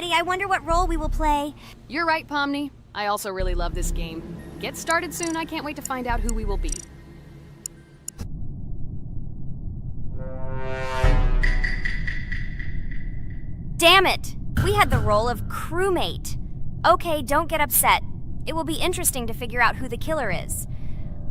already. I wonder what role we will play. You're right, Pomni. I also really love this game. Get started soon. I can't wait to find out who we will be. Damn it! We had the role of crewmate. Okay, don't get upset. It will be interesting to figure out who the killer is.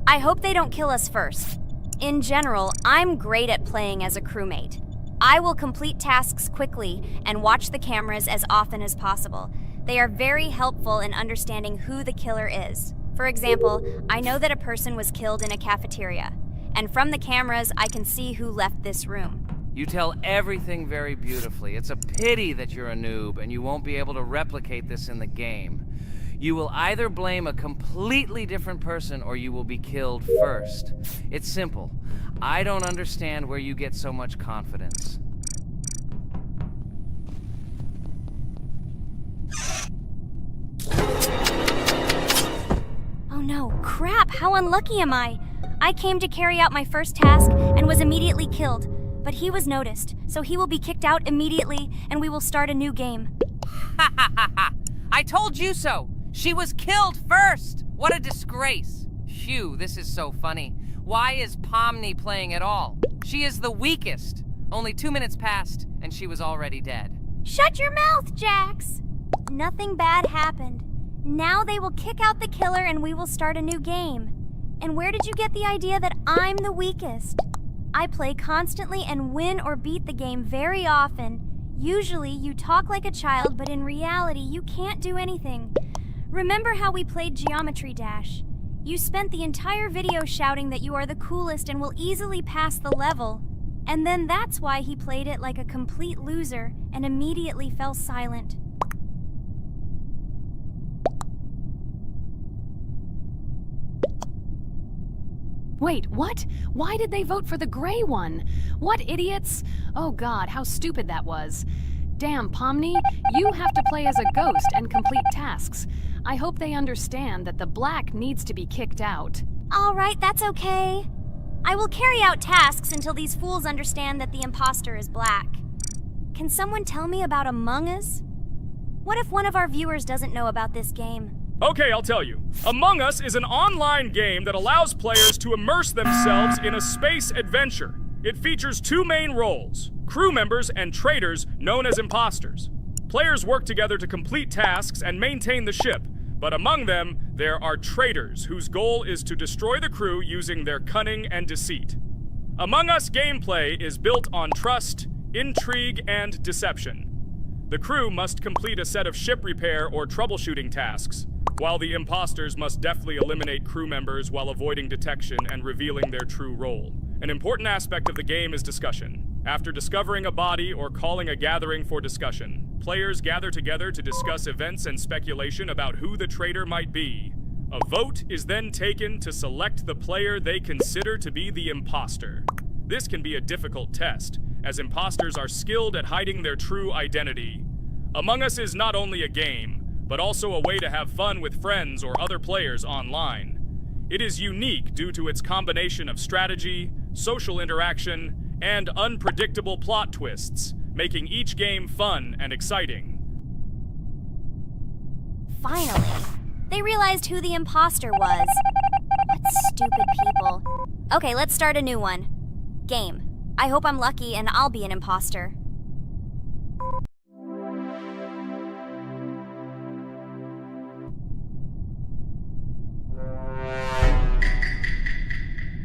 I hope they don't kill us first. In general, I'm great at playing as a crewmate. I will complete tasks quickly and watch the cameras as often as possible. They are very helpful in understanding who the killer is. For example, I know that a person was killed in a cafeteria, and from the cameras, I can see who left this room. You tell everything very beautifully. It's a pity that you're a noob and you won't be able to replicate this in the game. You will either blame a completely different person or you will be killed first. It's simple. I don't understand where you get so much confidence. Oh no, crap, how unlucky am I? I came to carry out my first task and was immediately killed. But he was noticed, so he will be kicked out immediately, and we will start a new game. Ha ha ha ha! I told you so! She was killed first! What a disgrace! Phew, this is so funny. Why is Pomni playing at all? She is the weakest. Only 2 minutes passed, and she was already dead. Shut your mouth, Jax! Nothing bad happened. Now they will kick out the killer and we will start a new game. And where did you get the idea that I'm the weakest? I play constantly and win or beat the game very often. Usually, you talk like a child, but in reality, you can't do anything. Remember how we played Geometry Dash? You spent the entire video shouting that you are the coolest and will easily pass the level. And then that's why he played it like a complete loser and immediately fell silent. Wait, what? Why did they vote for the gray one? What idiots? Oh god, how stupid that was. Damn, Pomni, you have to play as a ghost and complete tasks. I hope they understand that the black needs to be kicked out. All right, that's okay. I will carry out tasks until these fools understand that the imposter is black. Can someone tell me about Among Us? What if one of our viewers doesn't know about this game? Okay, I'll tell you. Among Us is an online game that allows players to immerse themselves in a space adventure. It features 2 main roles, crew members and traitors known as imposters. Players work together to complete tasks and maintain the ship, but among them, there are traitors whose goal is to destroy the crew using their cunning and deceit. Among Us gameplay is built on trust, intrigue, and deception. The crew must complete a set of ship repair or troubleshooting tasks, while the imposters must deftly eliminate crew members while avoiding detection and revealing their true role. An important aspect of the game is discussion. After discovering a body or calling a gathering for discussion, players gather together to discuss events and speculation about who the traitor might be. A vote is then taken to select the player they consider to be the imposter. This can be a difficult test, as imposters are skilled at hiding their true identity. Among Us is not only a game, but also a way to have fun with friends or other players online. It is unique due to its combination of strategy, social interaction, and unpredictable plot twists, making each game fun and exciting. Finally, they realized who the imposter was. What stupid people. Okay, let's start a new one. Game. I hope I'm lucky and I'll be an imposter.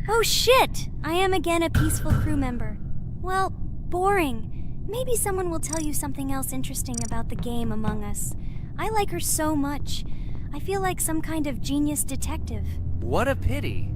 Oh shit! I am again a peaceful crew member. Well, boring. Maybe someone will tell you something else interesting about the game Among Us. I like her so much. I feel like some kind of genius detective. What a pity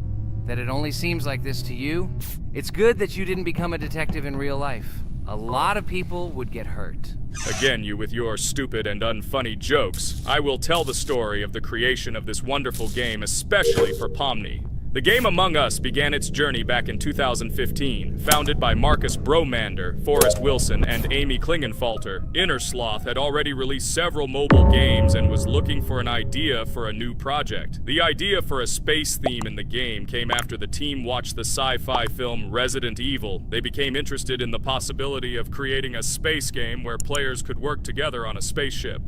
that it only seems like this to you. It's good that you didn't become a detective in real life. A lot of people would get hurt. Again, you with your stupid and unfunny jokes. I will tell the story of the creation of this wonderful game, especially for Pomni. The game Among Us began its journey back in 2015. Founded by Marcus Bromander, Forrest Wilson, and Amy Klingenfalter, Inner Sloth had already released several mobile games and was looking for an idea for a new project. The idea for a space theme in the game came after the team watched the sci-fi film Resident Evil. They became interested in the possibility of creating a space game where players could work together on a spaceship.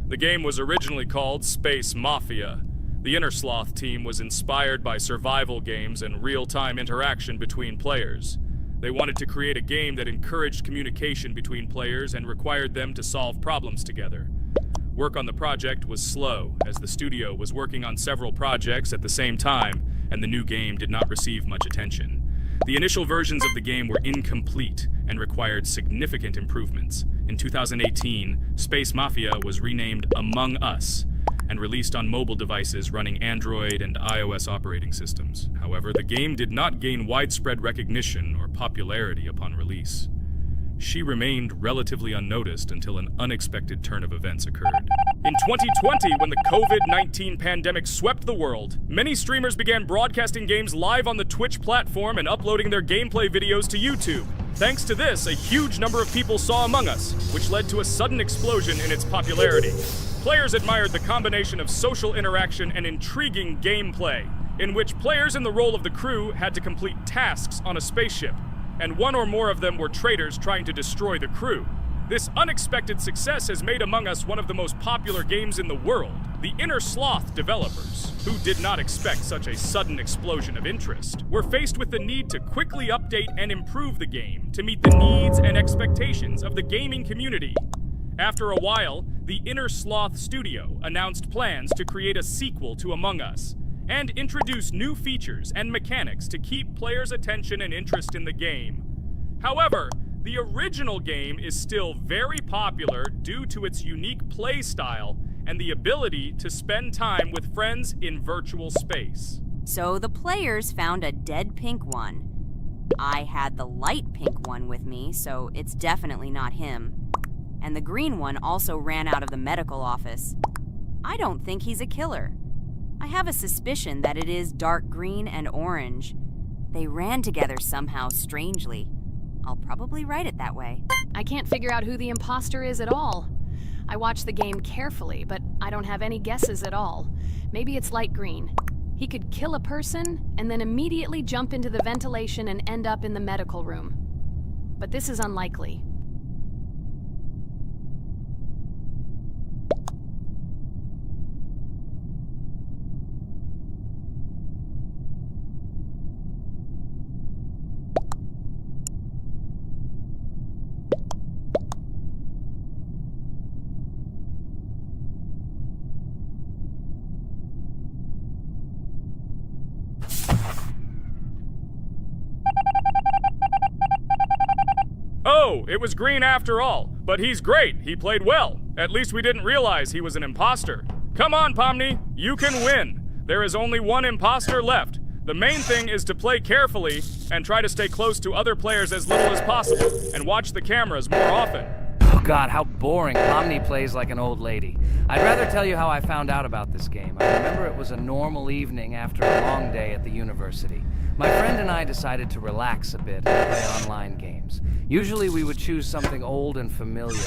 The game was originally called Space Mafia. The Inner Sloth team was inspired by survival games and real-time interaction between players. They wanted to create a game that encouraged communication between players and required them to solve problems together. Work on the project was slow, as the studio was working on several projects at the same time, and the new game did not receive much attention. The initial versions of the game were incomplete and required significant improvements. In 2018, Space Mafia was renamed Among Us and released on mobile devices running Android and iOS operating systems. However, the game did not gain widespread recognition or popularity upon release. She remained relatively unnoticed until an unexpected turn of events occurred. In 2020, when the COVID-19 pandemic swept the world, many streamers began broadcasting games live on the Twitch platform and uploading their gameplay videos to YouTube. Thanks to this, a huge number of people saw Among Us, which led to a sudden explosion in its popularity. Players admired the combination of social interaction and intriguing gameplay, in which players in the role of the crew had to complete tasks on a spaceship, and one or more of them were traitors trying to destroy the crew. This unexpected success has made Among Us one of the most popular games in the world. The Inner Sloth developers, who did not expect such a sudden explosion of interest, were faced with the need to quickly update and improve the game to meet the needs and expectations of the gaming community. After a while, the Inner Sloth studio announced plans to create a sequel to Among Us and introduce new features and mechanics to keep players' attention and interest in the game. However, the original game is still very popular due to its unique play style and the ability to spend time with friends in virtual space. So the players found a dead pink one. I had the light pink one with me, so it's definitely not him. And the green one also ran out of the medical office. I don't think he's a killer. I have a suspicion that it is dark green and orange. They ran together somehow strangely. I'll probably write it that way. I can't figure out who the imposter is at all. I watched the game carefully, but I don't have any guesses at all. Maybe it's light green. He could kill a person and then immediately jump into the ventilation and end up in the medical room. But this is unlikely. Oh, it was green after all. But he's great. He played well. At least we didn't realize he was an imposter. Come on, Pomni. You can win. There is only one imposter left. The main thing is to play carefully and try to stay close to other players as little as possible and watch the cameras more often. Oh God, how boring. Pomni plays like an old lady. I'd rather tell you how I found out about this game. I remember it was a normal evening after a long day at the university. My friend and I decided to relax a bit and play online games. Usually we would choose something old and familiar,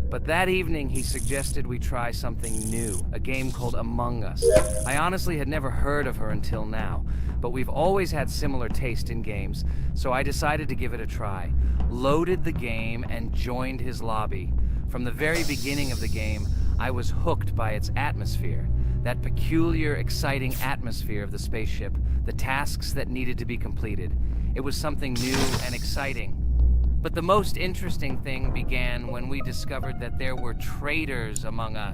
but that evening he suggested we try something new, a game called Among Us. I honestly had never heard of her until now, but we've always had similar taste in games, so I decided to give it a try. Loaded the game and joined his lobby. From the very beginning of the game, I was hooked by its atmosphere. That peculiar, exciting atmosphere of the spaceship, the tasks that needed to be completed. It was something new and exciting. But the most interesting thing began when we discovered that there were traitors among us.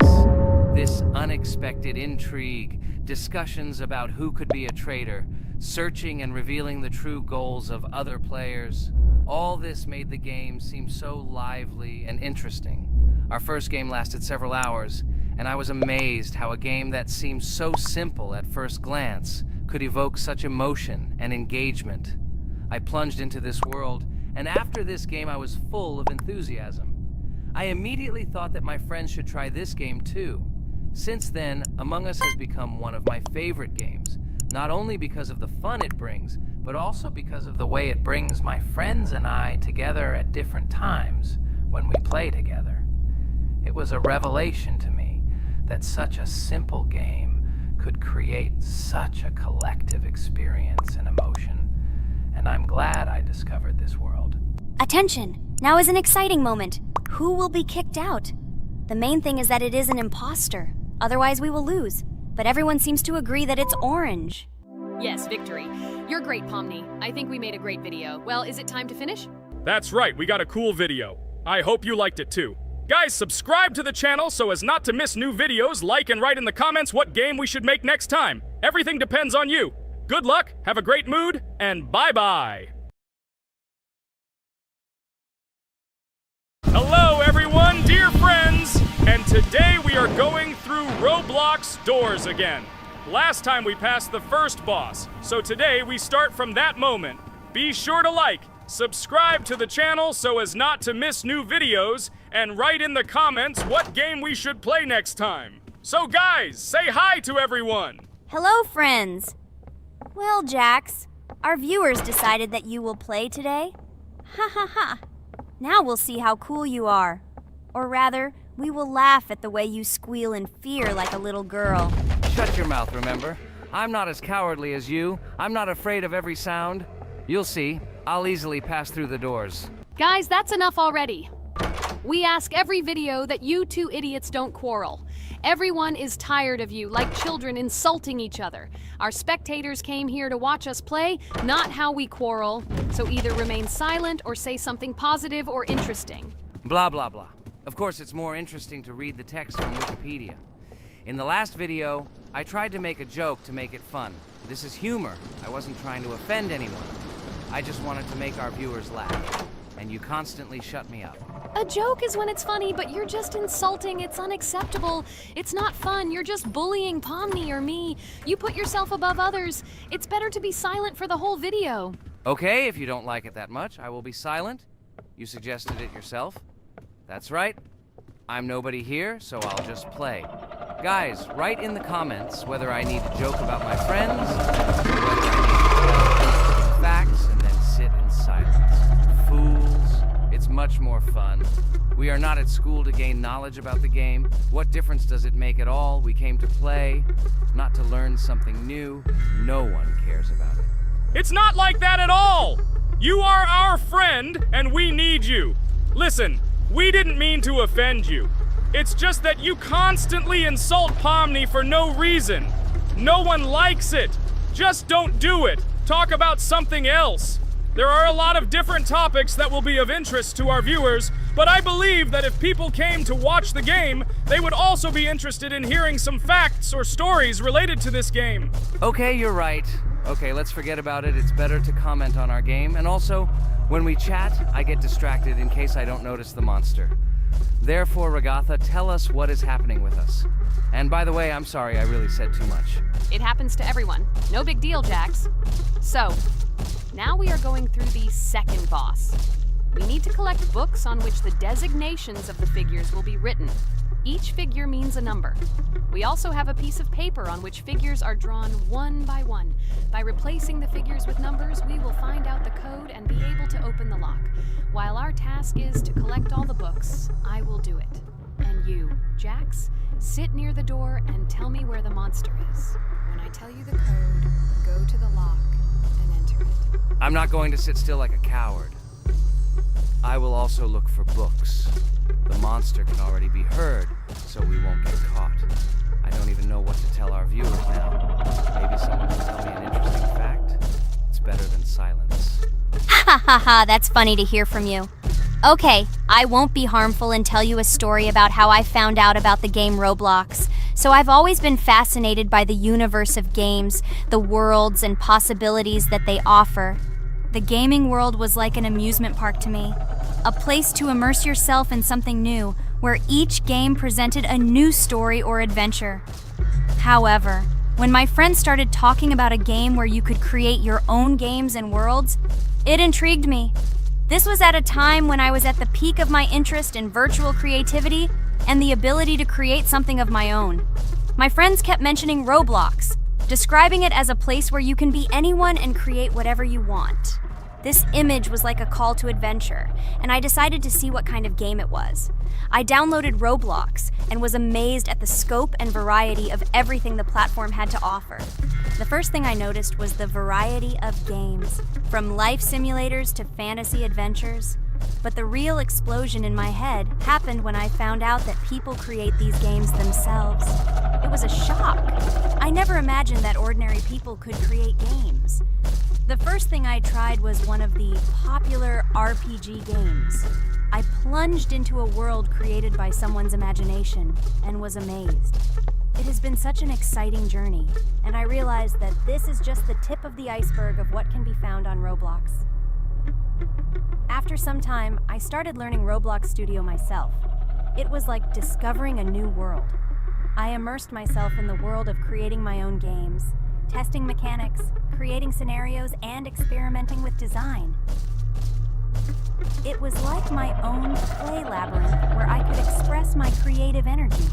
This unexpected intrigue, discussions about who could be a traitor, searching and revealing the true goals of other players. All this made the game seem so lively and interesting. Our first game lasted several hours, and I was amazed how a game that seemed so simple at first glance could evoke such emotion and engagement. I plunged into this world, and after this game I was full of enthusiasm. I immediately thought that my friends should try this game too. Since then, Among Us has become one of my favorite games, Not only because of the fun it brings, but also because of the way it brings my friends and I together at different times when we play together. It was a revelation to me that such a simple game could create such a collective experience and emotion, and I'm glad I discovered this world. Attention! Now is an exciting moment. Who will be kicked out? The main thing is that it is an imposter. Otherwise, we will lose. But everyone seems to agree that it's orange. Yes, victory. You're great, Pomni. I think we made a great video. Well, is it time to finish? That's right, we got a cool video. I hope you liked it too. Guys, subscribe to the channel so as not to miss new videos, like and write in the comments what game we should make next time. Everything depends on you. Good luck, have a great mood, and bye-bye. Hello everyone, dear friends! And today we are going through Roblox doors again. Last time we passed the first boss, so today we start from that moment. Be sure to like, subscribe to the channel so as not to miss new videos, and write in the comments what game we should play next time. So guys, say hi to everyone! Hello, friends! Well, Jax, our viewers decided that you will play today. Ha ha ha! Now we'll see how cool you are. Or rather, we will laugh at the way you squeal in fear like a little girl. Shut your mouth, remember? I'm not as cowardly as you. I'm not afraid of every sound. You'll see. I'll easily pass through the doors. Guys, that's enough already. We ask every video that you two idiots don't quarrel. Everyone is tired of you, like children insulting each other. Our spectators came here to watch us play, not how we quarrel. So either remain silent or say something positive or interesting. Blah, blah, blah. Of course, it's more interesting to read the text from Wikipedia. In the last video, I tried to make a joke to make it fun. This is humor. I wasn't trying to offend anyone. I just wanted to make our viewers laugh. And you constantly shut me up. A joke is when it's funny, but you're just insulting. It's unacceptable. It's not fun. You're just bullying Pomni or me. You put yourself above others. It's better to be silent for the whole video. Okay, if you don't like it that much, I will be silent. You suggested it yourself. That's right. I'm nobody here, so I'll just play. Guys, write in the comments whether I need to joke about my friends, or whether I need to give facts and then sit in silence. Fools. It's much more fun. We are not at school to gain knowledge about the game. What difference does it make at all? We came to play, not to learn something new. No one cares about it. It's not like that at all! You are our friend, and we need you. Listen, we didn't mean to offend you. It's just that you constantly insult Pomni for no reason. No one likes it. Just don't do it. Talk about something else. There are a lot of different topics that will be of interest to our viewers, but I believe that if people came to watch the game, they would also be interested in hearing some facts or stories related to this game. Okay, you're right. Okay, let's forget about it. It's better to comment on our game. And also, when we chat, I get distracted in case I don't notice the monster. Therefore, Ragatha, tell us what is happening with us. And by the way, I'm sorry, I really said too much. It happens to everyone. No big deal, Jax. So, now we are going through the second boss. We need to collect books on which the designations of the figures will be written. Each figure means a number. We also have a piece of paper on which figures are drawn one by one. By replacing the figures with numbers, we will find out the code and be able to open the lock. While our task is to collect all the books, I will do it. And you, Jax, sit near the door and tell me where the monster is. When I tell you the code, go to the lock and enter it. I'm not going to sit still like a coward. I will also look for books. The monster can already be heard, so we won't get caught. I don't even know what to tell our viewers now. Maybe someone will tell me an interesting fact. It's better than silence. Ha ha ha, that's funny to hear from you. Okay, I won't be harmful and tell you a story about how I found out about the game Roblox. So I've always been fascinated by the universe of games, the worlds and possibilities that they offer. The gaming world was like an amusement park to me. A place to immerse yourself in something new, where each game presented a new story or adventure. However, when my friends started talking about a game where you could create your own games and worlds, it intrigued me. This was at a time when I was at the peak of my interest in virtual creativity and the ability to create something of my own. My friends kept mentioning Roblox, describing it as a place where you can be anyone and create whatever you want. This image was like a call to adventure, and I decided to see what kind of game it was. I downloaded Roblox and was amazed at the scope and variety of everything the platform had to offer. The first thing I noticed was the variety of games, from life simulators to fantasy adventures. But the real explosion in my head happened when I found out that people create these games themselves. It was a shock. I never imagined that ordinary people could create games. The first thing I tried was one of the popular RPG games. I plunged into a world created by someone's imagination and was amazed. It has been such an exciting journey, and I realized that this is just the tip of the iceberg of what can be found on Roblox. After some time, I started learning Roblox Studio myself. It was like discovering a new world. I immersed myself in the world of creating my own games, testing mechanics, creating scenarios, and experimenting with design. It was like my own play labyrinth where I could express my creative energy.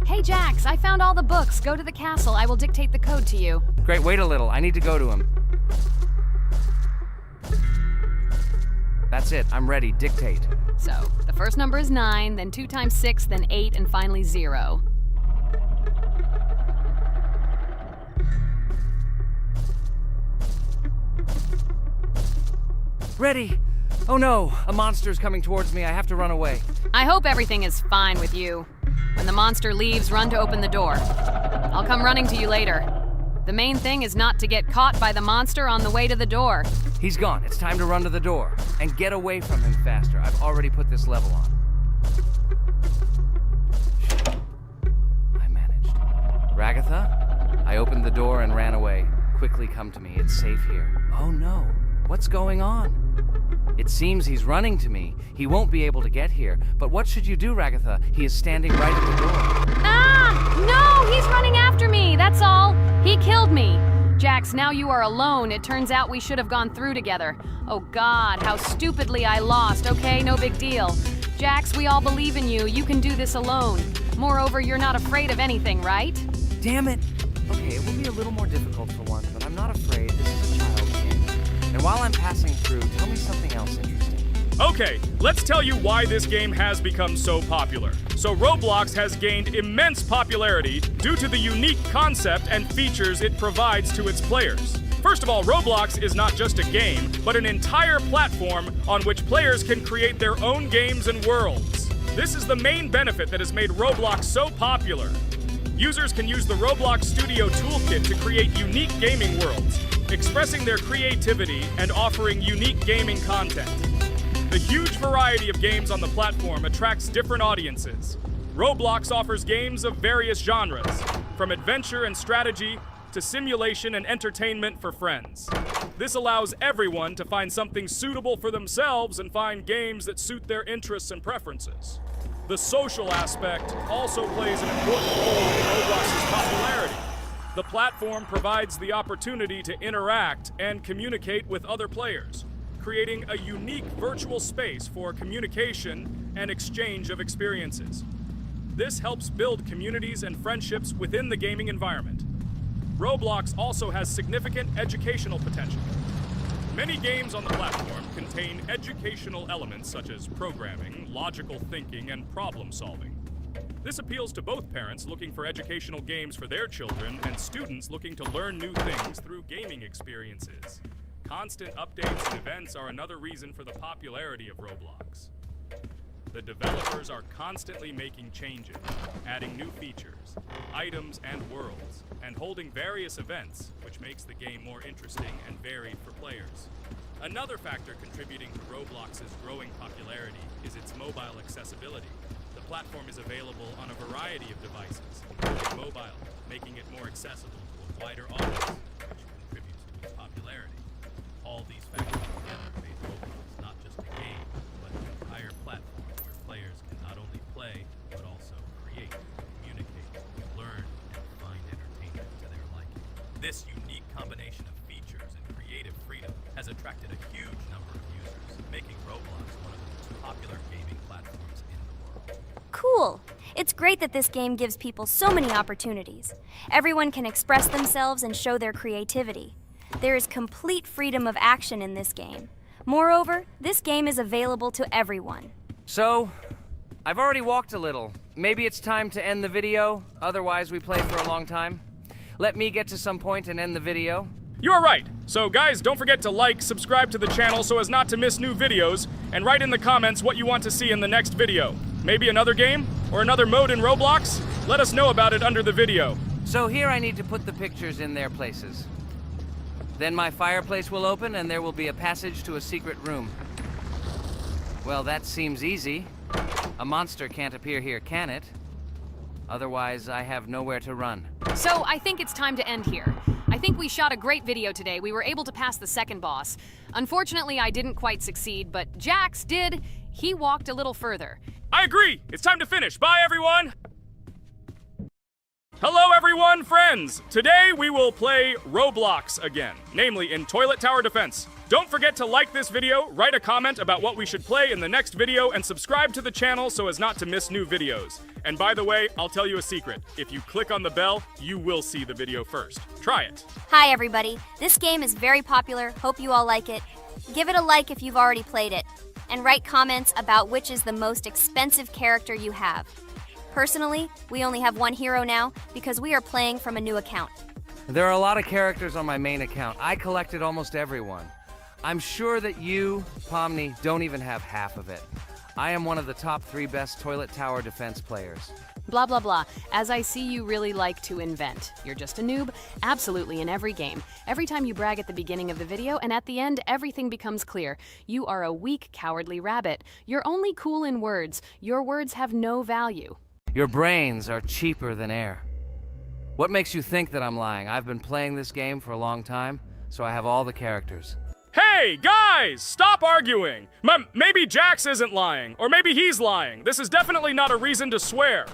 Hey Jax, I found all the books. Go to the castle. I will dictate the code to you. Great, wait a little. I need to go to him. That's it. I'm ready. Dictate. So, the first number is 9, then 2 times 6, then 8, and finally 0. Ready. Oh no, a monster's coming towards me. I have to run away. I hope everything is fine with you. When the monster leaves, run to open the door. I'll come running to you later. The main thing is not to get caught by the monster on the way to the door. He's gone. It's time to run to the door. And get away from him faster. I've already put this level on. I managed. Ragatha? I opened the door and ran away. Quickly come to me. It's safe here. Oh no. What's going on? It seems he's running to me. He won't be able to get here. But what should you do, Ragatha? He is standing right at the door. Ah! No! He's running after me! That's all! He killed me! Jax, now you are alone. It turns out we should have gone through together. Oh God, how stupidly I lost. Okay, no big deal. Jax, we all believe in you. You can do this alone. Moreover, you're not afraid of anything, right? Damn it! Okay, it will be a little more difficult for once, but I'm not afraid. This is a child's game. And while I'm passing through, tell me something else interesting. Okay, let's tell you why this game has become so popular. So Roblox has gained immense popularity due to the unique concept and features it provides to its players. First of all, Roblox is not just a game, but an entire platform on which players can create their own games and worlds. This is the main benefit that has made Roblox so popular. Users can use the Roblox Studio Toolkit to create unique gaming worlds, expressing their creativity and offering unique gaming content. The huge variety of games on the platform attracts different audiences. Roblox offers games of various genres, from adventure and strategy to simulation and entertainment for friends. This allows everyone to find something suitable for themselves and find games that suit their interests and preferences. The social aspect also plays an important role in Roblox's popularity. The platform provides the opportunity to interact and communicate with other players, creating a unique virtual space for communication and exchange of experiences. This helps build communities and friendships within the gaming environment. Roblox also has significant educational potential. Many games on the platform contain educational elements such as programming, logical thinking, and problem solving. This appeals to both parents looking for educational games for their children and students looking to learn new things through gaming experiences. Constant updates and events are another reason for the popularity of Roblox. The developers are constantly making changes, adding new features, items, and worlds, and holding various events, which makes the game more interesting and varied for players. Another factor contributing to Roblox's growing popularity is its mobile accessibility. The platform is available on a variety of devices, including mobile, making it more accessible to a wider audience, which contributes to its popularity. All these factors together make Roblox not just a game, but an entire platform where players can not only play, but also create, communicate, learn, and find entertainment to their liking. This unique combination of features and creative freedom has attracted a huge number of users, making Roblox one of the most popular gaming platforms in the world. Cool. It's great that this game gives people so many opportunities. Everyone can express themselves and show their creativity. There is complete freedom of action in this game. Moreover, this game is available to everyone. So, I've already walked a little. Maybe it's time to end the video, otherwise we play for a long time. Let me get to some point and end the video. You're right. So guys, don't forget to like, subscribe to the channel so as not to miss new videos, and write in the comments what you want to see in the next video. Maybe another game? Or another mode in Roblox? Let us know about it under the video. So here I need to put the pictures in their places. Then my fireplace will open and there will be a passage to a secret room. Well, that seems easy. A monster can't appear here, can it? Otherwise, I have nowhere to run. So I think it's time to end here. I think we shot a great video today. We were able to pass the second boss. Unfortunately, I didn't quite succeed, but Jax did. He walked a little further. I agree! It's time to finish. Bye, everyone! Hello, everyone, friends! Today we will play Roblox again, namely in Toilet Tower Defense. Don't forget to like this video, write a comment about what we should play in the next video, and subscribe to the channel so as not to miss new videos. And by the way, I'll tell you a secret. If you click on the bell, you will see the video first. Try it. Hi everybody. This game is very popular. Hope you all like it. Give it a like if you've already played it. And write comments about which is the most expensive character you have. Personally, we only have one hero now because we are playing from a new account. There are a lot of characters on my main account. I collected almost everyone. I'm sure that you, Pomni, don't even have half of it. I am one of the top 3 best Toilet Tower Defense players. Blah, blah, blah. As I see, you really like to invent. You're just a noob, absolutely in every game. Every time you brag at the beginning of the video, and at the end, everything becomes clear. You are a weak, cowardly rabbit. You're only cool in words. Your words have no value. Your brains are cheaper than air. What makes you think that I'm lying? I've been playing this game for a long time, so I have all the characters. Hey, guys! Stop arguing! Maybe Jax isn't lying, or maybe he's lying. This is definitely not a reason to swear.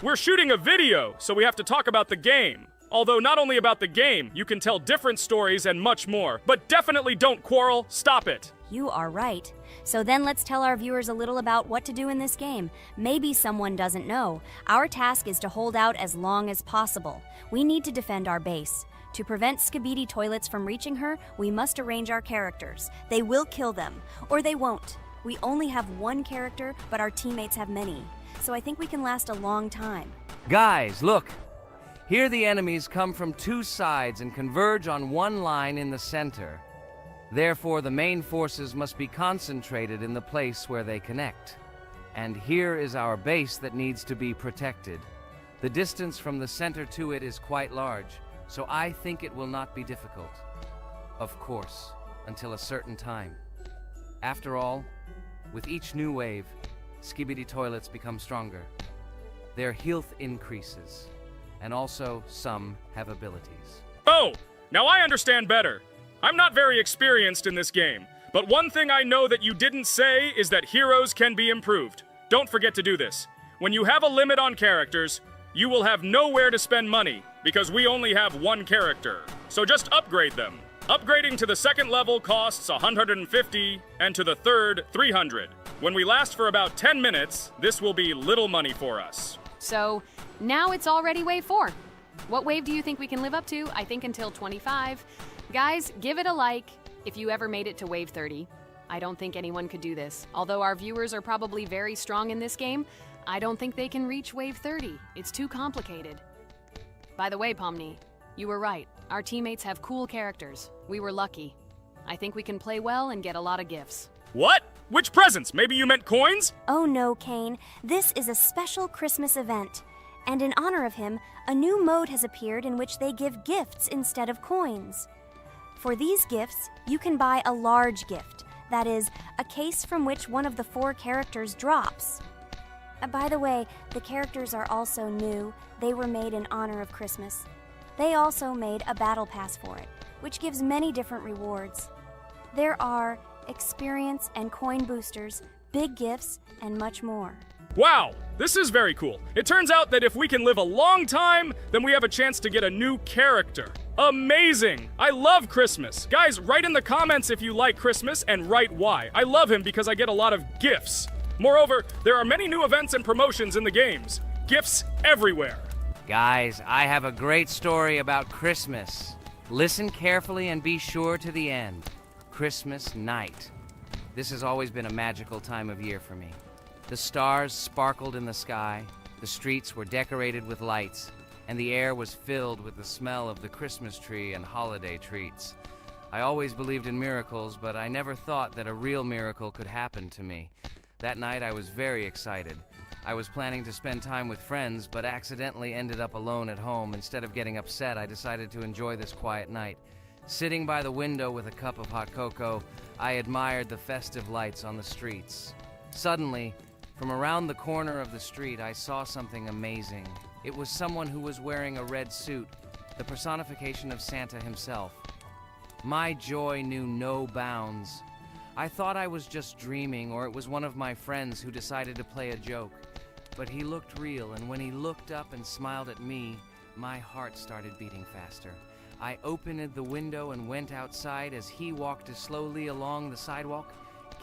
We're shooting a video, so we have to talk about the game. Although not only about the game, you can tell different stories and much more. But definitely don't quarrel. Stop it. You are right. So then let's tell our viewers a little about what to do in this game. Maybe someone doesn't know. Our task is to hold out as long as possible. We need to defend our base. To prevent Skibidi Toilets from reaching her, we must arrange our characters. They will kill them, or they won't. We only have one character, but our teammates have many. So I think we can last a long time. Guys, look! Here the enemies come from 2 sides and converge on one line in the center. Therefore, the main forces must be concentrated in the place where they connect. And here is our base that needs to be protected. The distance from the center to it is quite large, so I think it will not be difficult. Of course, until a certain time. After all, with each new wave, Skibidi Toilets become stronger. Their health increases, and also some have abilities. Oh, now I understand better. I'm not very experienced in this game, but one thing I know that you didn't say is that heroes can be improved. Don't forget to do this. When you have a limit on characters, you will have nowhere to spend money, because we only have one character. So just upgrade them. Upgrading to the 2nd level costs 150, and to the 3rd, 300. When we last for about 10 minutes, this will be little money for us. So now it's already wave 4. What wave do you think we can live up to? I think until 25. Guys, give it a like if you ever made it to wave 30. I don't think anyone could do this. Although our viewers are probably very strong in this game, I don't think they can reach wave 30. It's too complicated. By the way, Pomni, you were right. Our teammates have cool characters. We were lucky. I think we can play well and get a lot of gifts. What? Which presents? Maybe you meant coins? Oh no, Kane. This is a special Christmas event. And in honor of him, a new mode has appeared in which they give gifts instead of coins. For these gifts, you can buy a large gift. That is, a case from which one of the 4 characters drops. By the way, the characters are also new. They were made in honor of Christmas. They also made a battle pass for it, which gives many different rewards. There are experience and coin boosters, big gifts, and much more. Wow, this is very cool. It turns out that if we can live a long time, then we have a chance to get a new character. Amazing! I love Christmas. Guys, write in the comments if you like Christmas and write why. I love him because I get a lot of gifts. Moreover, there are many new events and promotions in the games. Gifts everywhere. Guys, I have a great story about Christmas. Listen carefully and be sure to the end. Christmas night. This has always been a magical time of year for me. The stars sparkled in the sky, the streets were decorated with lights, and the air was filled with the smell of the Christmas tree and holiday treats. I always believed in miracles, but I never thought that a real miracle could happen to me. That night I was very excited. I was planning to spend time with friends, but accidentally ended up alone at home. Instead of getting upset, I decided to enjoy this quiet night. Sitting by the window with a cup of hot cocoa, I admired the festive lights on the streets. Suddenly, from around the corner of the street, I saw something amazing. It was someone who was wearing a red suit, the personification of Santa himself. My joy knew no bounds. I thought I was just dreaming, or it was one of my friends who decided to play a joke. But he looked real, and when he looked up and smiled at me, my heart started beating faster. I opened the window and went outside as he walked slowly along the sidewalk,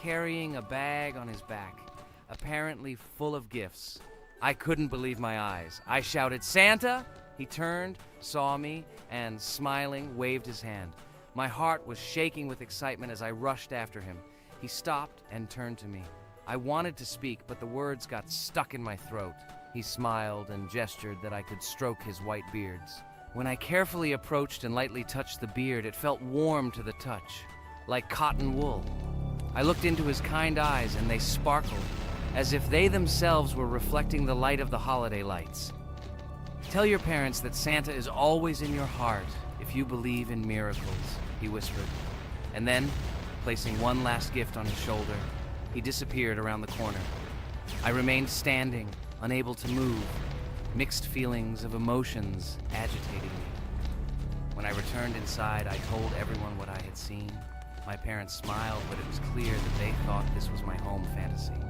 carrying a bag on his back, apparently full of gifts. I couldn't believe my eyes. I shouted, "Santa!" He turned, saw me, and smiling, waved his hand. My heart was shaking with excitement as I rushed after him. He stopped and turned to me. I wanted to speak, but the words got stuck in my throat. He smiled and gestured that I could stroke his white beards. When I carefully approached and lightly touched the beard, it felt warm to the touch, like cotton wool. I looked into his kind eyes, and they sparkled, as if they themselves were reflecting the light of the holiday lights. "Tell your parents that Santa is always in your heart if you believe in miracles," he whispered. And then, placing one last gift on his shoulder, he disappeared around the corner. I remained standing, unable to move, mixed feelings of emotions agitating me. When I returned inside, I told everyone what I had seen. My parents smiled, but it was clear that they thought this was my home fantasy.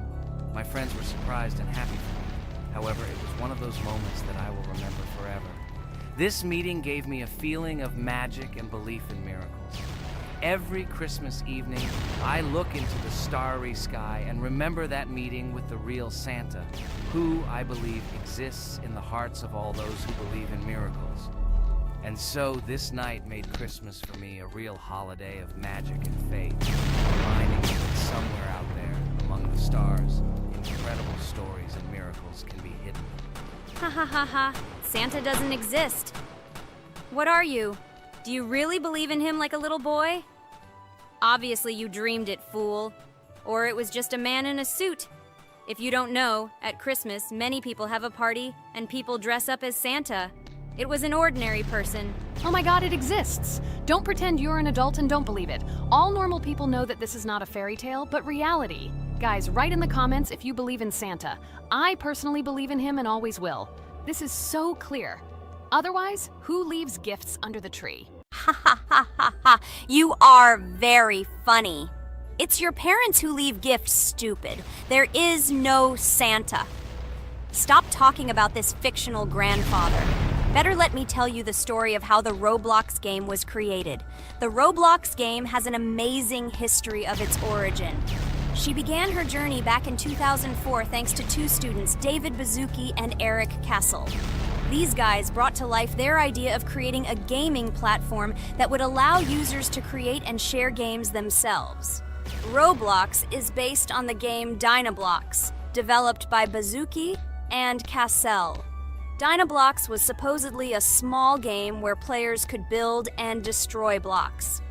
My friends were surprised and happy for me. However, it was one of those moments that I will remember forever. This meeting gave me a feeling of magic and belief in miracles. Every Christmas evening, I look into the starry sky and remember that meeting with the real Santa, who, I believe, exists in the hearts of all those who believe in miracles. And so this night made Christmas for me a real holiday of magic and faith, reminding me that somewhere out there, among the stars, incredible stories and miracles can be hidden. Ha ha ha ha. Santa doesn't exist. What are you? Do you really believe in him like a little boy? Obviously you dreamed it, fool. Or it was just a man in a suit. If you don't know, at Christmas, many people have a party and people dress up as Santa. It was an ordinary person. Oh my god, it exists! Don't pretend you're an adult and don't believe it. All normal people know that this is not a fairy tale, but reality. Guys, write in the comments if you believe in Santa. I personally believe in him and always will. This is so clear. Otherwise, who leaves gifts under the tree? Ha ha ha ha ha. You are very funny. It's your parents who leave gifts, stupid. There is no Santa. Stop talking about this fictional grandfather. Better let me tell you the story of how the Roblox game was created. The Roblox game has an amazing history of its origin. She began her journey back in 2004 thanks to two students, David Bazuki and Eric Castle. These guys brought to life their idea of creating a gaming platform that would allow users to create and share games themselves. Roblox is based on the game Dynablox, developed by Bazuki and Cassell. Dynablox was supposedly a small game where players could build and destroy blocks.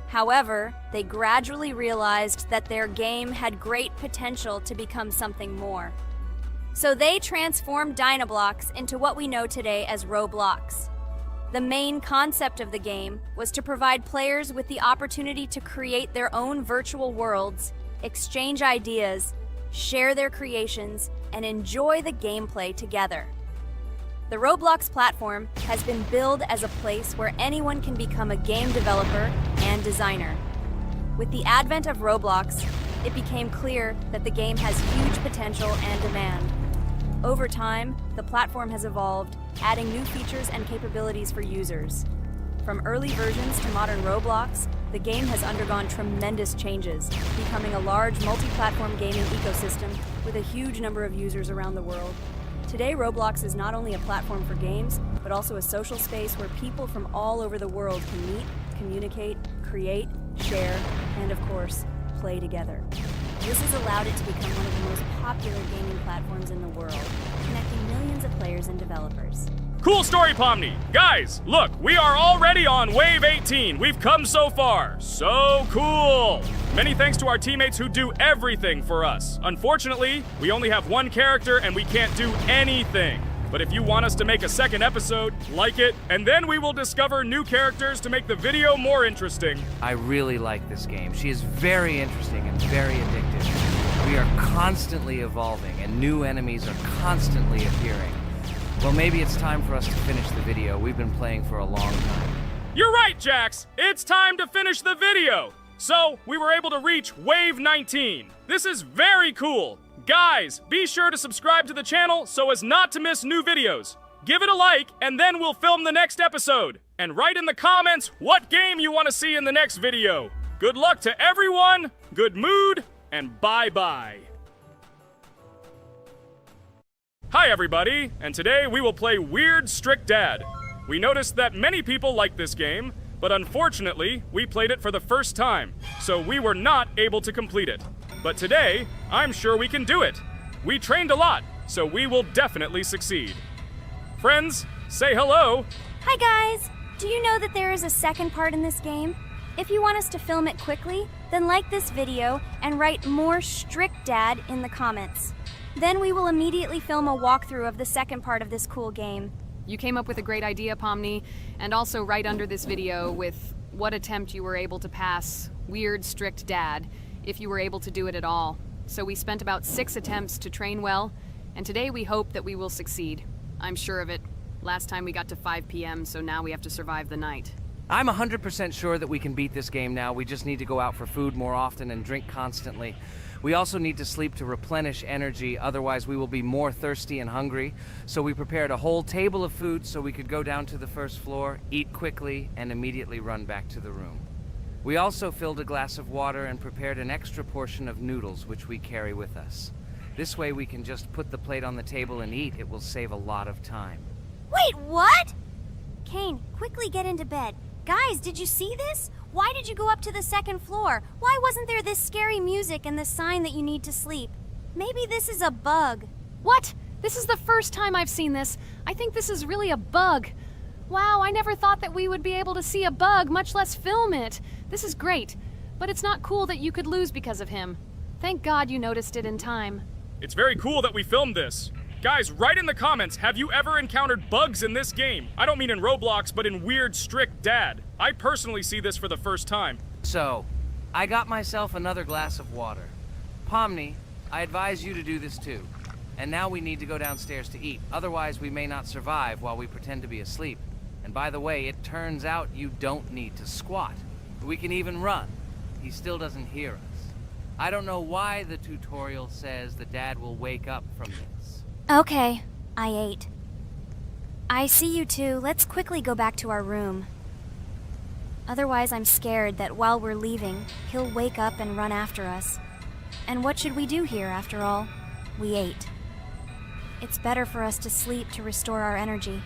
However, they gradually realized that their game had great potential to become something more. So they transformed Dynablox into what we know today as Roblox. The main concept of the game was to provide players with the opportunity to create their own virtual worlds, exchange ideas, share their creations, and enjoy the gameplay together. The Roblox platform has been billed as a place where anyone can become a game developer and designer. With the advent of Roblox, it became clear that the game has huge potential and demand. Over time, the platform has evolved, adding new features and capabilities for users. From early versions to modern Roblox, The game has undergone tremendous changes, becoming a large multi-platform gaming ecosystem with a huge number of users around the world. Today, Roblox is not only a platform for games, but also a social space where people from all over the world can meet, communicate, create, share, and of course, play together. This has allowed it to become one of the most popular gaming platforms in the world, connecting millions of players and developers. Cool story, Pomni. Guys, look, we are already on Wave 18. We've come so far. So cool. Many thanks to our teammates who do everything for us. Unfortunately, we only have one character and we can't do anything. But if you want us to make a second episode, like it, and then we will discover new characters to make the video more interesting. I really like this game. She is very interesting and very addictive. We are constantly evolving and new enemies are constantly appearing. Well, maybe it's time for us to finish the video. We've been playing for a long time. You're right, Jax. It's time to finish the video. So, we were able to reach Wave 19. This is very cool. Guys, be sure to subscribe to the channel so as not to miss new videos. Give it a like, and then we'll film the next episode. And write in the comments what game you want to see in the next video. Good luck to everyone, good mood, and bye-bye. Hi everybody, and today we will play Weird Strict Dad. We noticed that many people like this game, but unfortunately, we played it for the first time, so we were not able to complete it. But today, I'm sure we can do it. We trained a lot, so we will definitely succeed. Friends, say hello. Hi guys! Do you know that there is a second part in this game? If you want us to film it quickly, then like this video and write more Strict Dad in the comments. Then we will immediately film a walkthrough of the second part of this cool game. You came up with a great idea, Pomni, and also right under this video with what attempt you were able to pass Weird Strict Dad, if you were able to do it at all. So we spent about 6 attempts to train well, and today we hope that we will succeed. I'm sure of it. Last time we got to 5 p.m., so now we have to survive the night. I'm 100% sure that we can beat this game now. We just need to go out for food more often and drink constantly. We also need to sleep to replenish energy, otherwise we will be more thirsty and hungry. So we prepared a whole table of food so we could go down to the first floor, eat quickly, and immediately run back to the room. We also filled a glass of water and prepared an extra portion of noodles, which we carry with us. This way we can just put the plate on the table and eat. It will save a lot of time. Wait, what? Kane, quickly get into bed. Guys, did you see this? Why did you go up to the second floor? Why wasn't there this scary music and the sign that you need to sleep? Maybe this is a bug. What? This is the first time I've seen this. I think this is really a bug. Wow, I never thought that we would be able to see a bug, much less film it. This is great, but it's not cool that you could lose because of him. Thank God you noticed it in time. It's very cool that we filmed this. Guys, write in the comments, have you ever encountered bugs in this game? I don't mean in Roblox, but in Weird Strict Dad. I personally see this for the first time. So, I got myself another glass of water. Pomni, I advise you to do this too. And now we need to go downstairs to eat. Otherwise, we may not survive while we pretend to be asleep. And by the way, it turns out you don't need to squat. We can even run. He still doesn't hear us. I don't know why the tutorial says that Dad will wake up from this. Okay, I ate. I see you two. Let's quickly go back to our room. Otherwise, I'm scared that while we're leaving, he'll wake up and run after us. And what should we do here, after all? We ate. It's better for us to sleep to restore our energy.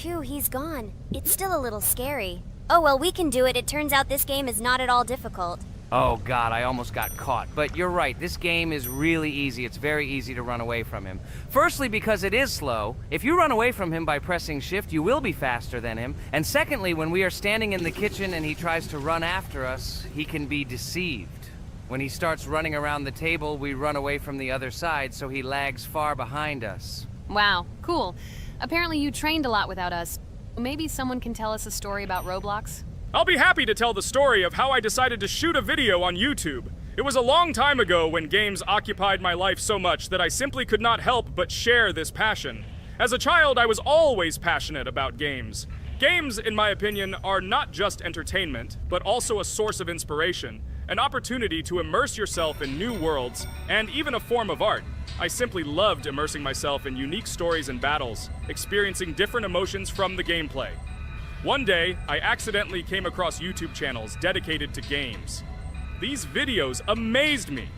Phew, he's gone. It's still a little scary. Oh well, we can do it. It turns out this game is not at all difficult. Oh God, I almost got caught. But you're right, this game is really easy. It's very easy to run away from him. Firstly, because it is slow. If you run away from him by pressing shift, you will be faster than him. And secondly, when we are standing in the kitchen and he tries to run after us, he can be deceived. When he starts running around the table, we run away from the other side, so he lags far behind us. Wow, cool. Apparently you trained a lot without us. Maybe someone can tell us a story about Roblox? I'll be happy to tell the story of how I decided to shoot a video on YouTube. It was a long time ago when games occupied my life so much that I simply could not help but share this passion. As a child, I was always passionate about games. Games, in my opinion, are not just entertainment, but also a source of inspiration, an opportunity to immerse yourself in new worlds, and even a form of art. I simply loved immersing myself in unique stories and battles, experiencing different emotions from the gameplay. One day, I accidentally came across YouTube channels dedicated to games. These videos amazed me.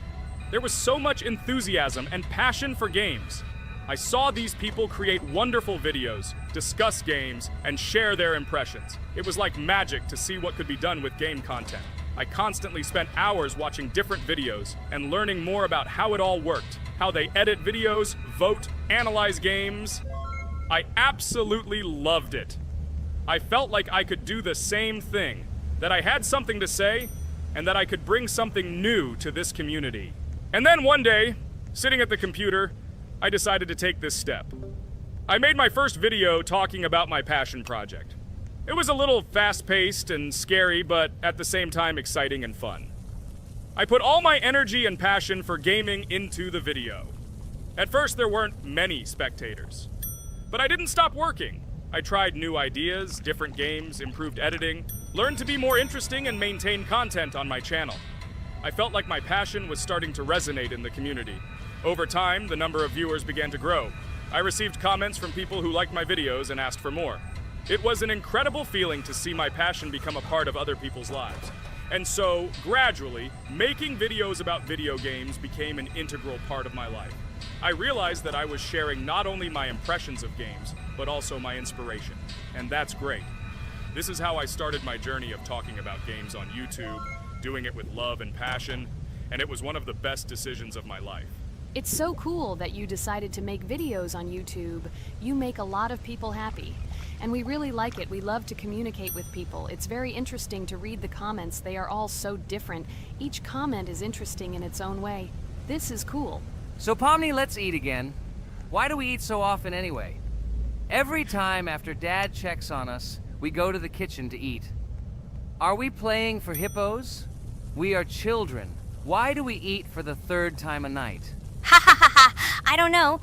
There was so much enthusiasm and passion for games. I saw these people create wonderful videos, discuss games, and share their impressions. It was like magic to see what could be done with game content. I constantly spent hours watching different videos and learning more about how it all worked, how they edit videos, vote, analyze games. I absolutely loved it. I felt like I could do the same thing, that I had something to say, and that I could bring something new to this community. And then one day, sitting at the computer, I decided to take this step. I made my first video talking about my passion project. It was a little fast-paced and scary, but at the same time exciting and fun. I put all my energy and passion for gaming into the video. At first, there weren't many spectators. But I didn't stop working. I tried new ideas, different games, improved editing, learned to be more interesting, and maintain content on my channel. I felt like my passion was starting to resonate in the community. Over time, the number of viewers began to grow. I received comments from people who liked my videos and asked for more. It was an incredible feeling to see my passion become a part of other people's lives. And so, gradually, making videos about video games became an integral part of my life. I realized that I was sharing not only my impressions of games, but also my inspiration. And that's great. This is how I started my journey of talking about games on YouTube, doing it with love and passion, and it was one of the best decisions of my life. It's so cool that you decided to make videos on YouTube. You make a lot of people happy. And we really like it. We love to communicate with people. It's very interesting to read the comments. They are all so different. Each comment is interesting in its own way. This is cool. So Pomni, let's eat again. Why do we eat so often anyway? Every time after Dad checks on us, we go to the kitchen to eat. Are we playing for hippos? We are children. Why do we eat for the third time a night? Ha ha ha ha! I don't know.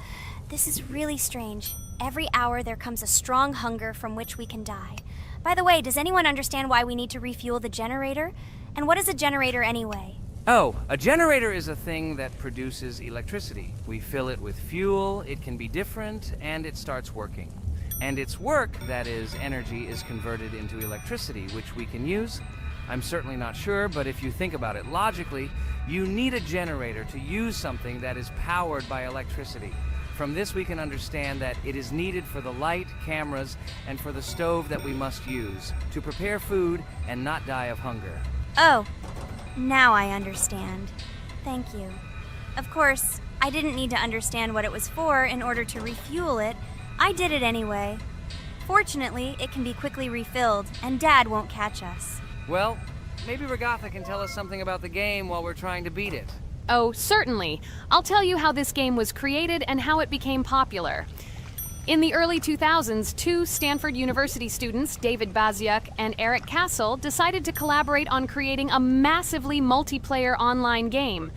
This is really strange. Every hour there comes a strong hunger from which we can die. By the way, does anyone understand why we need to refuel the generator? And what is a generator anyway? Oh, a generator is a thing that produces electricity. We fill it with fuel, it can be different, and it starts working. And its work, that is, energy, is converted into electricity, which we can use. I'm certainly not sure, but if you think about it logically, you need a generator to use something that is powered by electricity. From this we can understand that it is needed for the light, cameras, and for the stove that we must use, to prepare food and not die of hunger. Oh, now I understand. Thank you. Of course, I didn't need to understand what it was for in order to refuel it. I did it anyway. Fortunately, it can be quickly refilled, and Dad won't catch us. Well, maybe Regatha can tell us something about the game while we're trying to beat it. Oh, certainly. I'll tell you how this game was created and how it became popular. In the early 2000s, two Stanford University students, David Baziuk and Eric Castle, decided to collaborate on creating a massively multiplayer online game.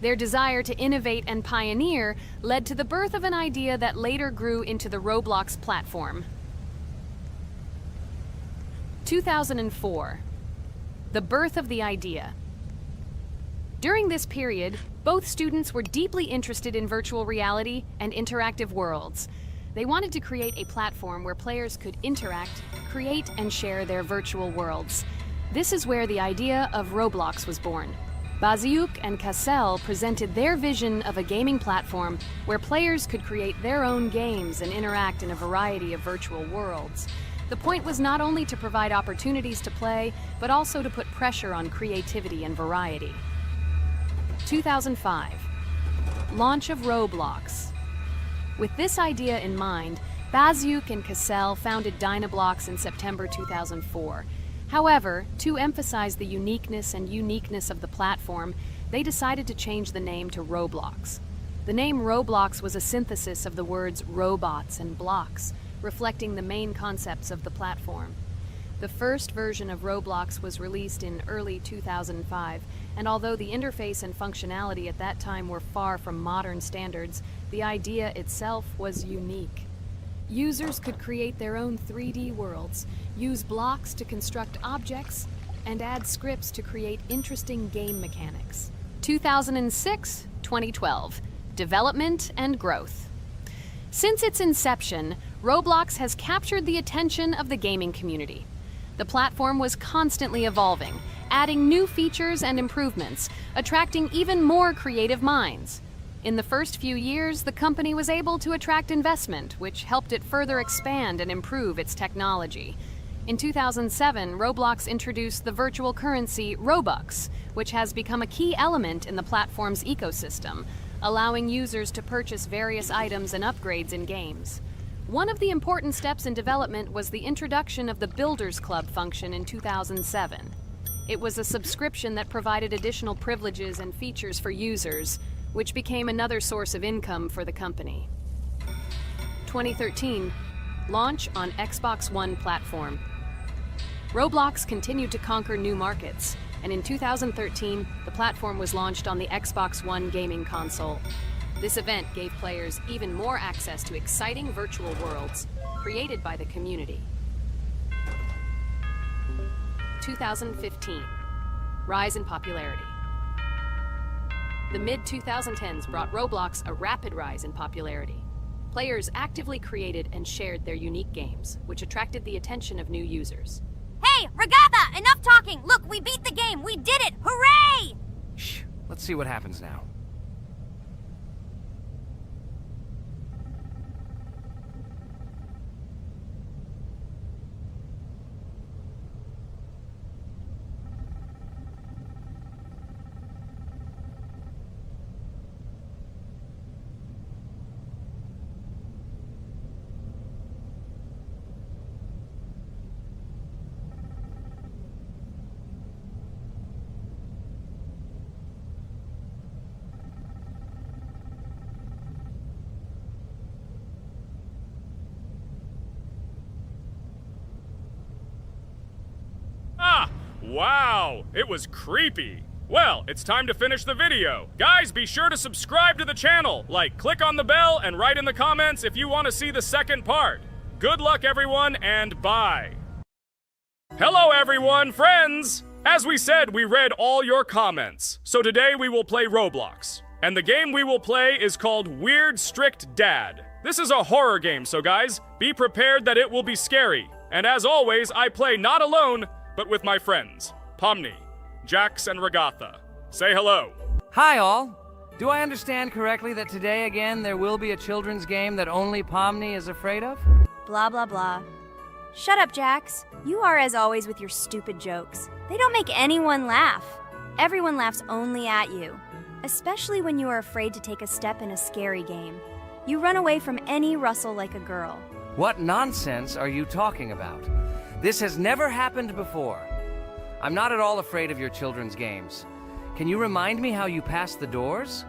Their desire to innovate and pioneer led to the birth of an idea that later grew into the Roblox platform. 2004. The birth of the idea. During this period, both students were deeply interested in virtual reality and interactive worlds. They wanted to create a platform where players could interact, create, and share their virtual worlds. This is where the idea of Roblox was born. Baziuk and Cassell presented their vision of a gaming platform where players could create their own games and interact in a variety of virtual worlds. The point was not only to provide opportunities to play, but also to put pressure on creativity and variety. 2005. Launch of Roblox. With this idea in mind, Baziuk and Cassell founded Dynablocks in September 2004. However, to emphasize the uniqueness of the platform, they decided to change the name to Roblox. The name Roblox was a synthesis of the words robots and blocks, reflecting the main concepts of the platform. The first version of Roblox was released in early 2005, and although the interface and functionality at that time were far from modern standards, the idea itself was unique. Users could create their own 3D worlds, use blocks to construct objects, and add scripts to create interesting game mechanics. 2006-2012. Development and growth. Since its inception, Roblox has captured the attention of the gaming community. The platform was constantly evolving, adding new features and improvements, attracting even more creative minds. In the first few years, the company was able to attract investment, which helped it further expand and improve its technology. In 2007, Roblox introduced the virtual currency Robux, which has become a key element in the platform's ecosystem, allowing users to purchase various items and upgrades in games. One of the important steps in development was the introduction of the Builders Club function in 2007. It was a subscription that provided additional privileges and features for users, which became another source of income for the company. 2013, launch on Xbox One platform. Roblox continued to conquer new markets, and in 2013, the platform was launched on the Xbox One gaming console. This event gave players even more access to exciting virtual worlds created by the community. 2015, rise in popularity. The mid-2010s brought Roblox a rapid rise in popularity. Players actively created and shared their unique games, which attracted the attention of new users. Hey, Regatha, enough talking! Look, we beat the game! We did it! Hooray! Shh, let's see what happens now. Wow, it was creepy. Well, it's time to finish the video. Guys, be sure to subscribe to the channel, click on the bell, and write in the comments if you want to see the second part. Good luck, everyone, and bye. Hello, everyone, friends! As we said, we read all your comments. So today we will play Roblox. And the game we will play is called Weird Strict Dad. This is a horror game, so guys, be prepared that it will be scary. And as always, I play not alone, but with my friends, Pomni, Jax, and Regatha. Say hello. Hi, all. Do I understand correctly that today again there will be a children's game that only Pomni is afraid of? Blah, blah, blah. Shut up, Jax. You are as always with your stupid jokes. They don't make anyone laugh. Everyone laughs only at you, especially when you are afraid to take a step in a scary game. You run away from any rustle like a girl. What nonsense are you talking about? This has never happened before. I'm not at all afraid of your children's games. Can you remind me how you passed the doors?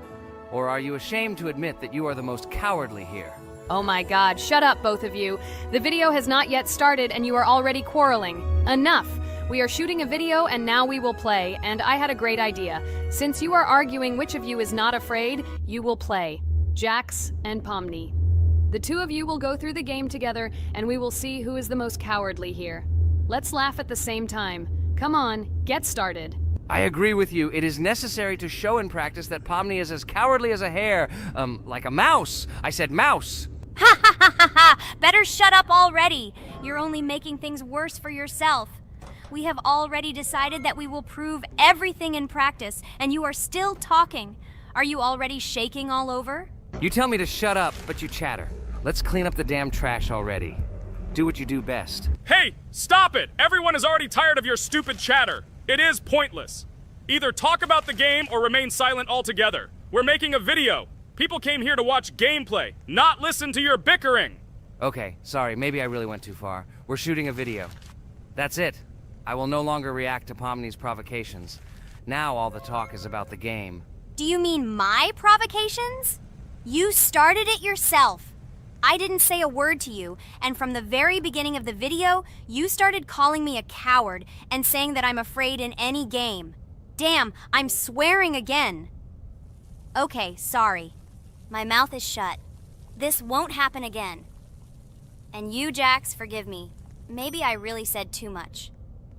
Or are you ashamed to admit that you are the most cowardly here? Oh my god, shut up, both of you. The video has not yet started and you are already quarreling. Enough! We are shooting a video and now we will play, and I had a great idea. Since you are arguing which of you is not afraid, you will play. Jax and Pomni. The two of you will go through the game together, and we will see who is the most cowardly here. Let's laugh at the same time. Come on, get started. I agree with you. It is necessary to show in practice that Pomni is as cowardly as a hare. Like a mouse. I said mouse. Ha ha ha ha ha! Better shut up already. You're only making things worse for yourself. We have already decided that we will prove everything in practice, and you are still talking. Are you already shaking all over? You tell me to shut up, but you chatter. Let's clean up the damn trash already. Do what you do best. Hey, stop it! Everyone is already tired of your stupid chatter. It is pointless. Either talk about the game or remain silent altogether. We're making a video. People came here to watch gameplay, not listen to your bickering. Okay, sorry, maybe I really went too far. We're shooting a video. That's it. I will no longer react to Pomni's provocations. Now all the talk is about the game. Do you mean my provocations? You started it yourself. I didn't say a word to you, and from the very beginning of the video, you started calling me a coward and saying that I'm afraid in any game. Damn, I'm swearing again. Okay, sorry. My mouth is shut. This won't happen again. And you, Jax, forgive me. Maybe I really said too much,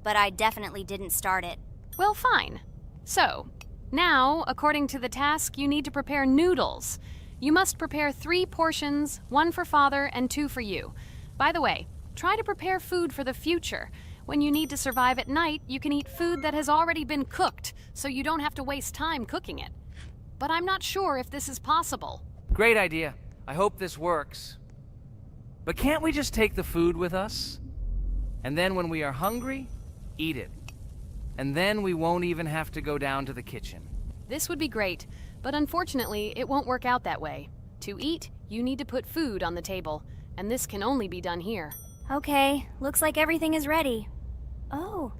but I definitely didn't start it. Well, fine. So, now, according to the task, you need to prepare noodles. You must prepare 3 portions, 1 for Father and 2 for you. By the way, try to prepare food for the future. When you need to survive at night, you can eat food that has already been cooked, so you don't have to waste time cooking it. But I'm not sure if this is possible. Great idea. I hope this works. But can't we just take the food with us? And then when we are hungry, eat it. And then we won't even have to go down to the kitchen. This would be great, but unfortunately, it won't work out that way. To eat, you need to put food on the table, and this can only be done here. Okay, looks like everything is ready. Oh,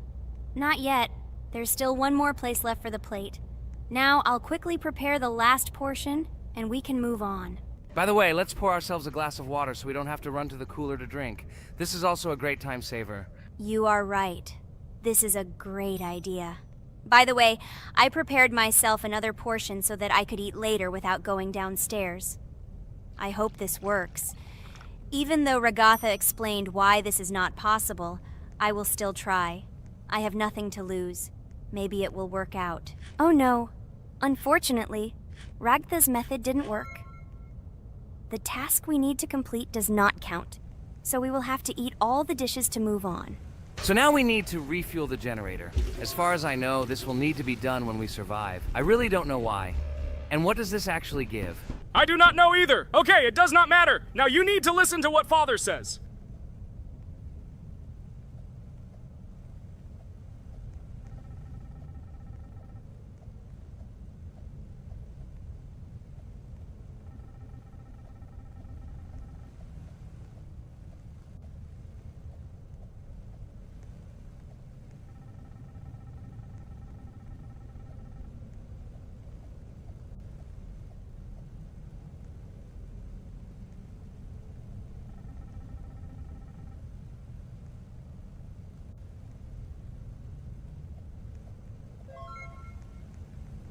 not yet. There's still one more place left for the plate. Now I'll quickly prepare the last portion, and we can move on. By the way, let's pour ourselves a glass of water so we don't have to run to the cooler to drink. This is also a great time saver. You are right. This is a great idea. By the way, I prepared myself another portion so that I could eat later without going downstairs. I hope this works. Even though Ragatha explained why this is not possible, I will still try. I have nothing to lose. Maybe it will work out. Oh no. Unfortunately, Ragatha's method didn't work. The task we need to complete does not count, so we will have to eat all the dishes to move on. So now we need to refuel the generator. As far as I know, this will need to be done when we survive. I really don't know why. And what does this actually give? I do not know either. Okay, it does not matter. Now you need to listen to what Father says.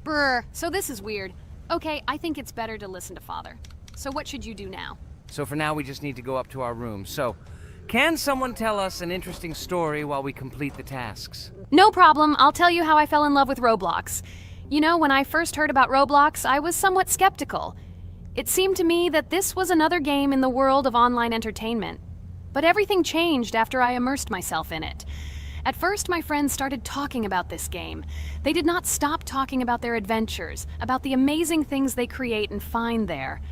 Brr, so this is weird. Okay, I think it's better to listen to Father. So what should you do now? So for now, we just need to go up to our room. So, can someone tell us an interesting story while we complete the tasks? No problem, I'll tell you how I fell in love with Roblox. You know, when I first heard about Roblox, I was somewhat skeptical. It seemed to me that this was another game in the world of online entertainment. But everything changed after I immersed myself in it. At first, my friends started talking about this game. They did not stop talking about their adventures, about the amazing things they create and find there.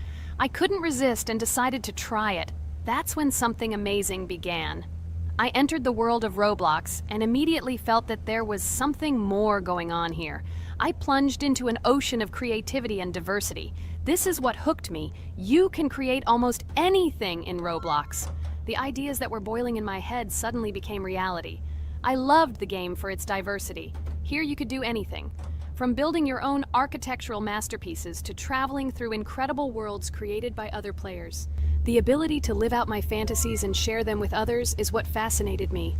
I couldn't resist and decided to try it. That's when something amazing began. I entered the world of Roblox and immediately felt that there was something more going on here. I plunged into an ocean of creativity and diversity. This is what hooked me. You can create almost anything in Roblox. The ideas that were boiling in my head suddenly became reality. I loved the game for its diversity. Here you could do anything, from building your own architectural masterpieces to traveling through incredible worlds created by other players. The ability to live out my fantasies and share them with others is what fascinated me.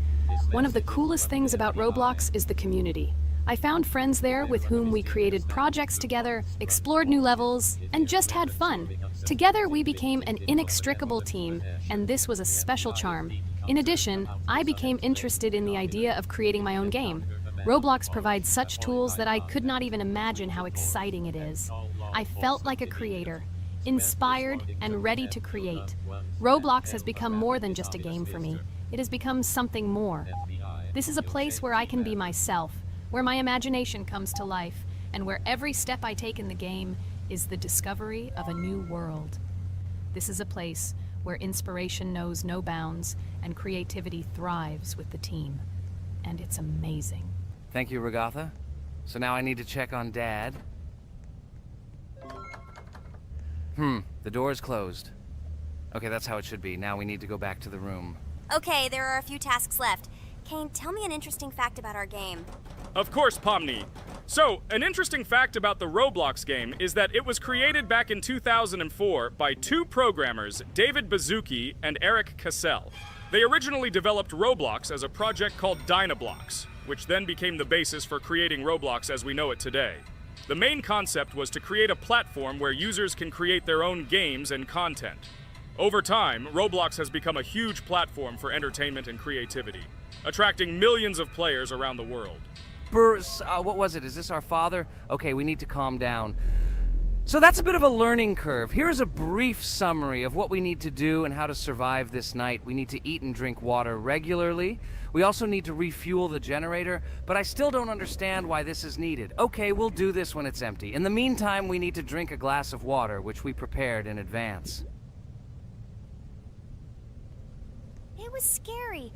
One of the coolest things about Roblox is the community. I found friends there with whom we created projects together, explored new levels, and just had fun. Together we became an inextricable team, and this was a special charm. In addition, I became interested in the idea of creating my own game. Roblox provides such tools that I could not even imagine how exciting it is. I felt like a creator, inspired and ready to create. Roblox has become more than just a game for me. It has become something more. This is a place where I can be myself, where my imagination comes to life, and where every step I take in the game is the discovery of a new world. This is a place where inspiration knows no bounds and creativity thrives with the team. And it's amazing. Thank you, Ragatha. So now I need to check on Dad. The door is closed. Okay, that's how it should be. Now we need to go back to the room. Okay, there are a few tasks left. Kane, tell me an interesting fact about our game. Of course, Pomni. So, an interesting fact about the Roblox game is that it was created back in 2004 by two programmers, David Baszucki and Eric Cassell. They originally developed Roblox as a project called Dynablocks, which then became the basis for creating Roblox as we know it today. The main concept was to create a platform where users can create their own games and content. Over time, Roblox has become a huge platform for entertainment and creativity, attracting millions of players around the world. What was it? Is this our father? Okay, we need to calm down. So that's a bit of a learning curve. Here's a brief summary of what we need to do and how to survive this night. We need to eat and drink water regularly. We also need to refuel the generator, but I still don't understand why this is needed. Okay, we'll do this when it's empty. In the meantime, we need to drink a glass of water, which we prepared in advance. It was scary.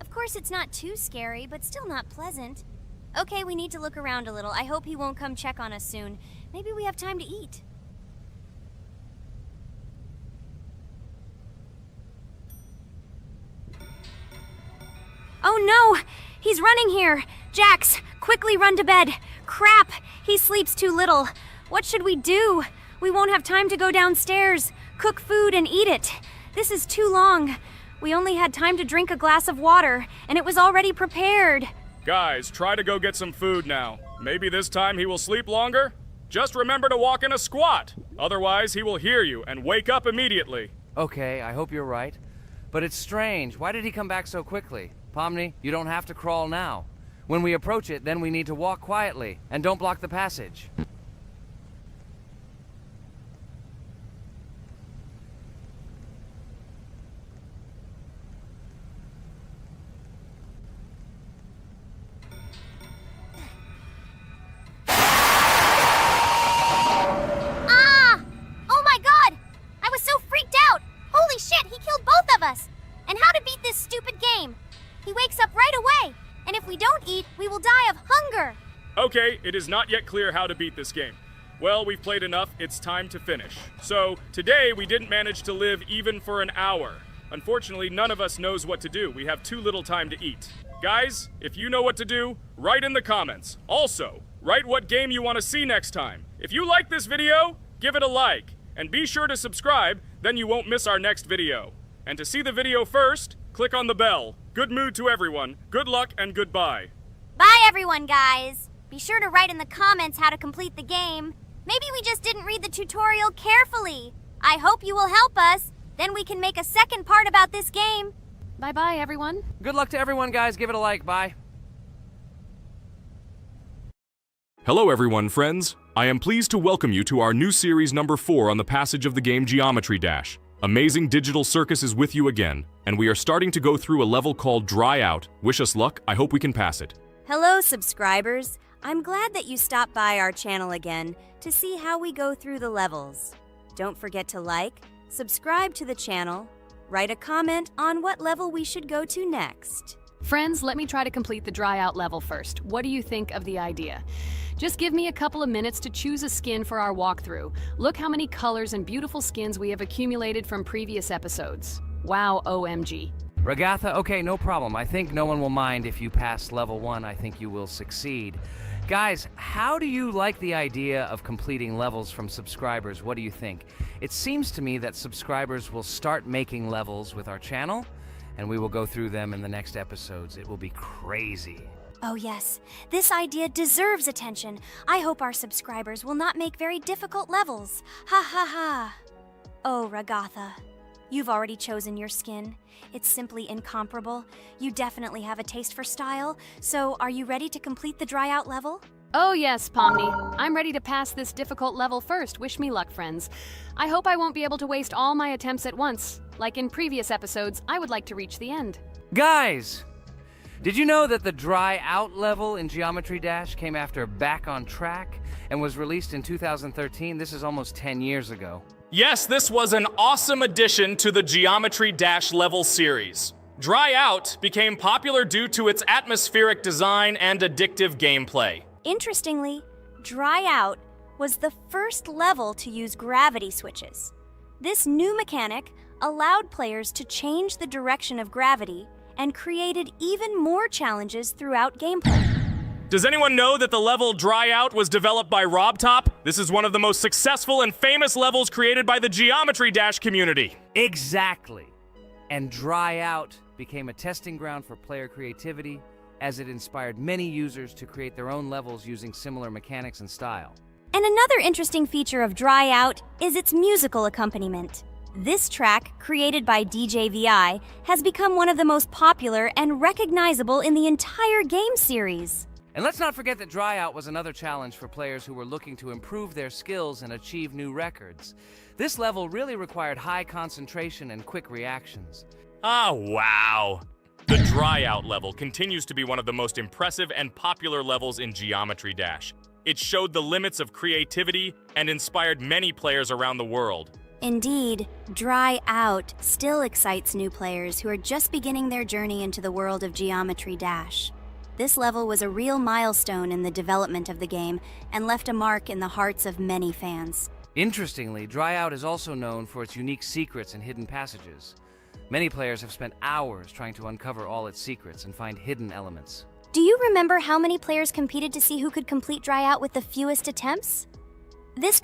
Of course, it's not too scary, but still not pleasant. Okay, we need to look around a little. I hope he won't come check on us soon. Maybe we have time to eat. Oh no! He's running here! Jax, quickly run to bed! Crap! He sleeps too little. What should we do? We won't have time to go downstairs, cook food, and eat it. This is too long. We only had time to drink a glass of water, and it was already prepared. Guys, try to go get some food now. Maybe this time he will sleep longer? Just remember to walk in a squat. Otherwise, he will hear you and wake up immediately. Okay, I hope you're right. But it's strange. Why did he come back so quickly? Pomni, you don't have to crawl now. When we approach it, then we need to walk quietly, and don't block the passage. And how to beat this stupid game. He wakes up right away, and if we don't eat, we will die of hunger. Okay, it is not yet clear how to beat this game. Well, we've played enough, it's time to finish. So, today we didn't manage to live even for an hour. Unfortunately, none of us knows what to do. We have too little time to eat. Guys, if you know what to do, write in the comments. Also, write what game you want to see next time. If you like this video, give it a like. And be sure to subscribe, then you won't miss our next video. And to see the video first, click on the bell. Good mood to everyone. Good luck and goodbye. Bye everyone, guys. Be sure to write in the comments how to complete the game. Maybe we just didn't read the tutorial carefully. I hope you will help us. Then we can make a second part about this game. Bye-bye, everyone. Good luck to everyone, guys. Give it a like. Bye. Hello everyone, friends. I am pleased to welcome you to our new series number 4 on the passage of the game Geometry Dash. Amazing Digital Circus is with you again, and we are starting to go through a level called Dry Out. Wish us luck, I hope we can pass it. Hello, subscribers. I'm glad that you stopped by our channel again to see how we go through the levels. Don't forget to like, subscribe to the channel, write a comment on what level we should go to next. Friends, let me try to complete the dry out level first. What do you think of the idea? Just give me a couple of minutes to choose a skin for our walkthrough. Look how many colors and beautiful skins we have accumulated from previous episodes. Wow, OMG. Ragatha, okay, no problem. I think no one will mind if you pass level 1. I think you will succeed. Guys, how do you like the idea of completing levels from subscribers? What do you think? It seems to me that subscribers will start making levels with our channel, and we will go through them in the next episodes. It will be crazy. Oh yes, this idea deserves attention. I hope our subscribers will not make very difficult levels. Ha ha ha. Oh, Ragatha, you've already chosen your skin. It's simply incomparable. You definitely have a taste for style. So, are you ready to complete the dry out level? Oh yes, Pomni. I'm ready to pass this difficult level first. Wish me luck, friends. I hope I won't be able to waste all my attempts at once. Like in previous episodes, I would like to reach the end. Guys! Did you know that the Dry Out level in Geometry Dash came after Back on Track and was released in 2013? This is almost 10 years ago. Yes, this was an awesome addition to the Geometry Dash level series. Dry Out became popular due to its atmospheric design and addictive gameplay. Interestingly, Dry Out was the first level to use gravity switches. This new mechanic allowed players to change the direction of gravity and created even more challenges throughout gameplay. Does anyone know that the level Dry Out was developed by RobTop? This is one of the most successful and famous levels created by the Geometry Dash community. Exactly. And Dry Out became a testing ground for player creativity, as it inspired many users to create their own levels using similar mechanics and style. And another interesting feature of Dry Out is its musical accompaniment. This track, created by DJ VI, has become one of the most popular and recognizable in the entire game series. And let's not forget that Dry Out was another challenge for players who were looking to improve their skills and achieve new records. This level really required high concentration and quick reactions. Oh, wow. The Dry Out level continues to be one of the most impressive and popular levels in Geometry Dash. It showed the limits of creativity and inspired many players around the world. Indeed, Dry Out still excites new players who are just beginning their journey into the world of Geometry Dash. This level was a real milestone in the development of the game and left a mark in the hearts of many fans. Interestingly, Dry Out is also known for its unique secrets and hidden passages. Many players have spent hours trying to uncover all its secrets and find hidden elements. Do you remember how many players competed to see who could complete Dry Out with the fewest attempts? This